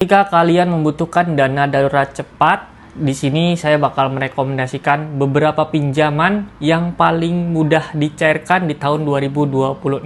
Jika kalian membutuhkan dana darurat cepat, di sini saya bakal merekomendasikan beberapa pinjaman yang paling mudah dicairkan di tahun 2026.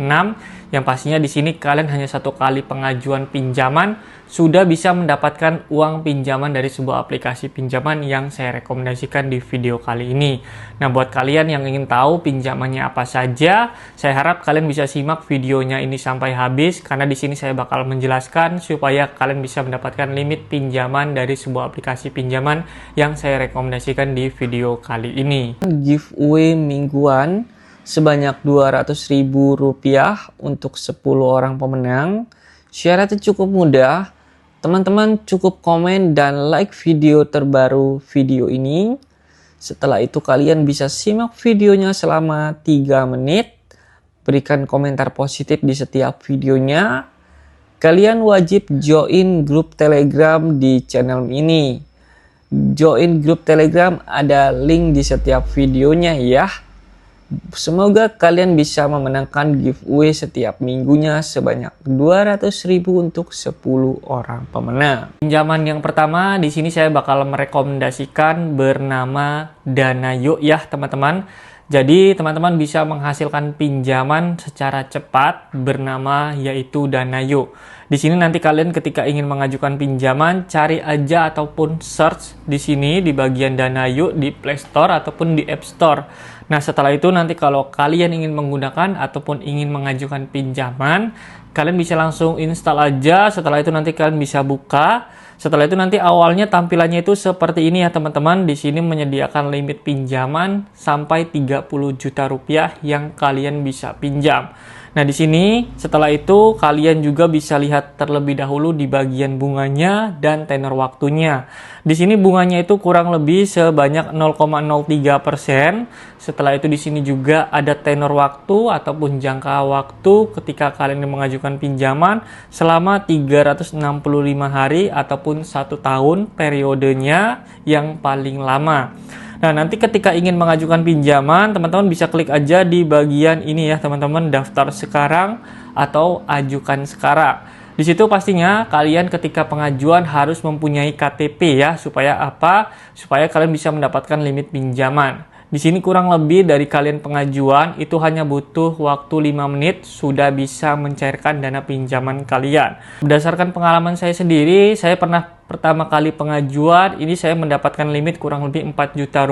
Yang pastinya di sini kalian hanya satu kali pengajuan pinjaman sudah bisa mendapatkan uang pinjaman dari sebuah aplikasi pinjaman yang saya rekomendasikan di video kali ini. Nah, buat kalian yang ingin tahu pinjamannya apa saja, saya harap kalian bisa simak videonya ini sampai habis karena di sini saya bakal menjelaskan supaya kalian bisa mendapatkan limit pinjaman dari sebuah aplikasi pinjaman yang saya rekomendasikan di video kali ini. Giveaway mingguan sebanyak Rp200.000 untuk 10 orang pemenang. Syaratnya cukup mudah. Teman-teman cukup komen dan like video terbaru video ini. Setelah itu kalian bisa simak videonya selama 3 menit. Berikan komentar positif di setiap videonya. Kalian wajib join grup Telegram di channel ini. Join grup Telegram ada link di setiap videonya ya. Semoga kalian bisa memenangkan giveaway setiap minggunya sebanyak Rp200.000 untuk 10 orang pemenang. Pinjaman yang pertama di sini saya bakal merekomendasikan bernama Danayo ya teman-teman. Jadi teman-teman bisa menghasilkan pinjaman secara cepat bernama yaitu Danayo. Di sini nanti kalian ketika ingin mengajukan pinjaman cari aja ataupun search di sini di bagian Danayo di Play Store ataupun di App Store. Nah, setelah itu nanti kalau kalian ingin menggunakan ataupun ingin mengajukan pinjaman, kalian bisa langsung install aja. Setelah itu nanti kalian bisa buka. Setelah itu nanti awalnya tampilannya itu seperti ini ya teman-teman. Di sini menyediakan limit pinjaman sampai Rp30 juta yang kalian bisa pinjam. Nah, di sini setelah itu kalian juga bisa lihat terlebih dahulu di bagian bunganya dan tenor waktunya. Di sini bunganya itu kurang lebih sebanyak 0,03%. Setelah itu di sini juga ada tenor waktu ataupun jangka waktu ketika kalian mengajukan pinjaman selama 365 hari ataupun 1 tahun periodenya yang paling lama. Nah, nanti ketika ingin mengajukan pinjaman, teman-teman bisa klik aja di bagian ini ya, teman-teman, daftar sekarang atau ajukan sekarang. Di situ pastinya kalian ketika pengajuan harus mempunyai KTP ya, supaya apa? Supaya kalian bisa mendapatkan limit pinjaman. Di sini kurang lebih dari kalian pengajuan itu hanya butuh waktu 5 menit sudah bisa mencairkan dana pinjaman kalian. Berdasarkan pengalaman saya sendiri, saya pernah pertama kali pengajuan ini saya mendapatkan limit kurang lebih Rp4 juta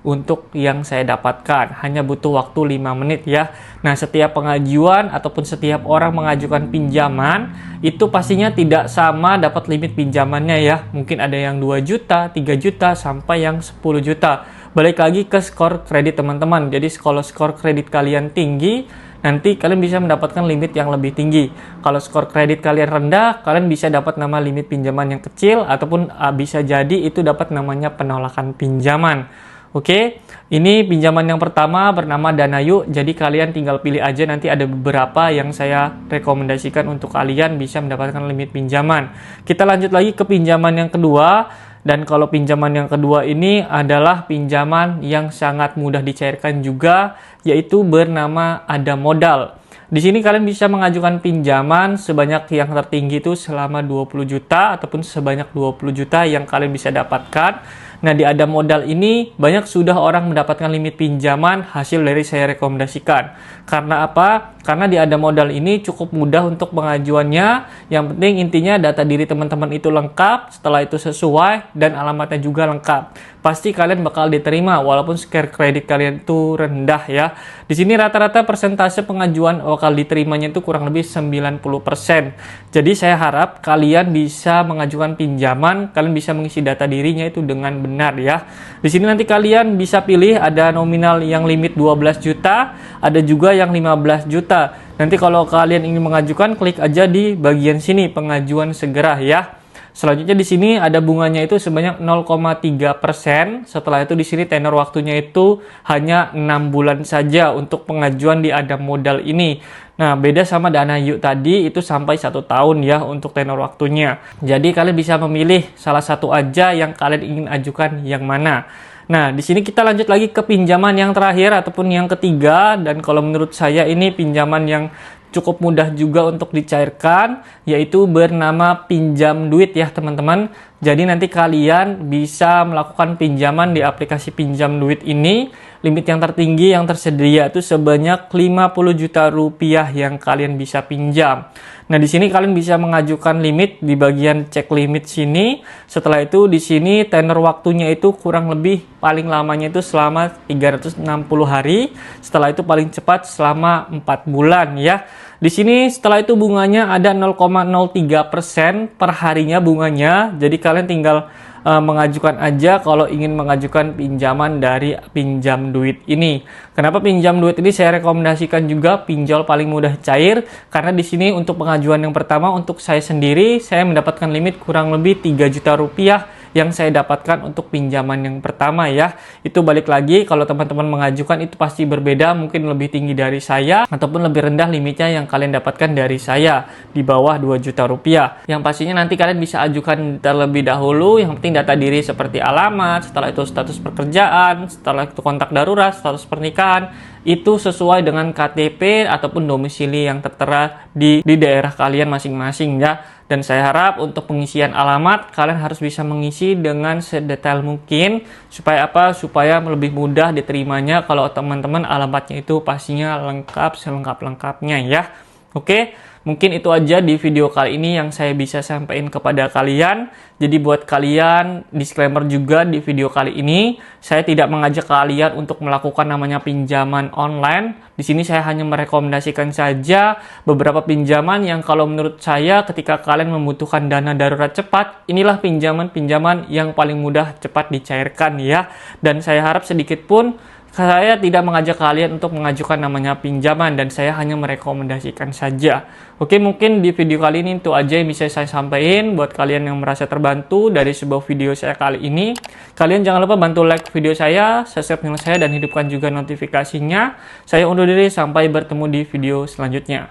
untuk yang saya dapatkan. Hanya butuh waktu 5 menit ya. Nah, setiap pengajuan ataupun setiap orang mengajukan pinjaman itu pastinya tidak sama dapat limit pinjamannya ya. Mungkin ada yang 2 juta, 3 juta sampai yang 10 juta. Balik lagi ke skor kredit teman-teman. Jadi kalau skor kredit kalian tinggi, nanti kalian bisa mendapatkan limit yang lebih tinggi. Kalau skor kredit kalian rendah, kalian bisa dapat nama limit pinjaman yang kecil ataupun bisa jadi itu dapat namanya penolakan pinjaman. Oke, ini pinjaman yang pertama bernama Danayo. Jadi kalian tinggal pilih aja, nanti ada beberapa yang saya rekomendasikan untuk kalian bisa mendapatkan limit pinjaman. Kita lanjut lagi ke pinjaman yang kedua. Dan kalau pinjaman yang kedua ini adalah pinjaman yang sangat mudah dicairkan juga, yaitu bernama Ada Modal. Di sini kalian bisa mengajukan pinjaman sebanyak yang tertinggi itu selama 20 juta ataupun sebanyak 20 juta yang kalian bisa dapatkan. Nah, di Ada Modal ini banyak sudah orang mendapatkan limit pinjaman hasil dari saya rekomendasikan. Karena apa? Karena di Ada Modal ini cukup mudah untuk pengajuannya. Yang penting intinya data diri teman-teman itu lengkap, setelah itu sesuai dan alamatnya juga lengkap. Pasti kalian bakal diterima walaupun skor kredit kalian itu rendah ya. Di sini rata-rata persentase pengajuan bakal diterimanya itu kurang lebih 90%. Jadi saya harap kalian bisa mengajukan pinjaman, kalian bisa mengisi data dirinya itu dengan benar ya. Di sini nanti kalian bisa pilih ada nominal yang limit 12 juta, ada juga yang 15 juta. Nanti kalau kalian ingin mengajukan, klik aja di bagian sini pengajuan segera ya. Selanjutnya di sini ada bunganya itu sebanyak 0,3%. Setelah itu di sini tenor waktunya itu hanya 6 bulan saja untuk pengajuan di Ada Modal ini. Nah, beda sama Danayo tadi itu sampai 1 tahun ya untuk tenor waktunya. Jadi kalian bisa memilih salah satu aja yang kalian ingin ajukan yang mana. Nah, di sini kita lanjut lagi ke pinjaman yang terakhir ataupun yang ketiga, dan kalau menurut saya ini pinjaman yang cukup mudah juga untuk dicairkan, yaitu bernama pinjam duit ya teman-teman. Jadi nanti kalian bisa melakukan pinjaman di aplikasi pinjam duit ini. Limit yang tertinggi yang tersedia itu sebanyak 50 juta rupiah yang kalian bisa pinjam. Nah, di sini kalian bisa mengajukan limit di bagian cek limit sini. Setelah itu di sini tenor waktunya itu kurang lebih paling lamanya itu selama 360 hari. Setelah itu paling cepat selama 4 bulan ya. Di sini setelah itu bunganya ada 0,03% per harinya bunganya. Jadi kalian tinggal mengajukan aja kalau ingin mengajukan pinjaman dari pinjam duit ini. Kenapa pinjam duit ini saya rekomendasikan juga pinjol paling mudah cair? Karena di sini untuk pengajuan yang pertama untuk saya sendiri, saya mendapatkan limit kurang lebih 3 juta rupiah yang saya dapatkan untuk pinjaman yang pertama ya. Itu balik lagi kalau teman-teman mengajukan itu pasti berbeda, mungkin lebih tinggi dari saya ataupun lebih rendah limitnya yang kalian dapatkan dari saya di bawah 2 juta rupiah. Yang pastinya nanti kalian bisa ajukan terlebih dahulu, yang penting data diri seperti alamat, setelah itu status pekerjaan, setelah itu kontak darurat, status pernikahan, itu sesuai dengan KTP ataupun domisili yang tertera di daerah kalian masing-masing ya. Dan saya harap untuk pengisian alamat kalian harus bisa mengisi dengan sedetail mungkin supaya apa? Supaya lebih mudah diterimanya kalau teman-teman alamatnya itu pastinya lengkap selengkap-lengkapnya ya. Oke, mungkin itu aja di video kali ini yang saya bisa sampaikan kepada kalian. Jadi buat kalian, disclaimer juga di video kali ini, saya tidak mengajak kalian untuk melakukan namanya pinjaman online. Di sini saya hanya merekomendasikan saja beberapa pinjaman yang kalau menurut saya ketika kalian membutuhkan dana darurat cepat, inilah pinjaman-pinjaman yang paling mudah cepat dicairkan ya. Dan saya harap sedikit pun saya tidak mengajak kalian untuk mengajukan namanya pinjaman dan saya hanya merekomendasikan saja. Oke, mungkin di video kali ini itu aja yang bisa saya sampaikan buat kalian yang merasa terbantu dari sebuah video saya kali ini. Kalian jangan lupa bantu like video saya, subscribe channel saya dan hidupkan juga notifikasinya. Saya undur diri, sampai bertemu di video selanjutnya.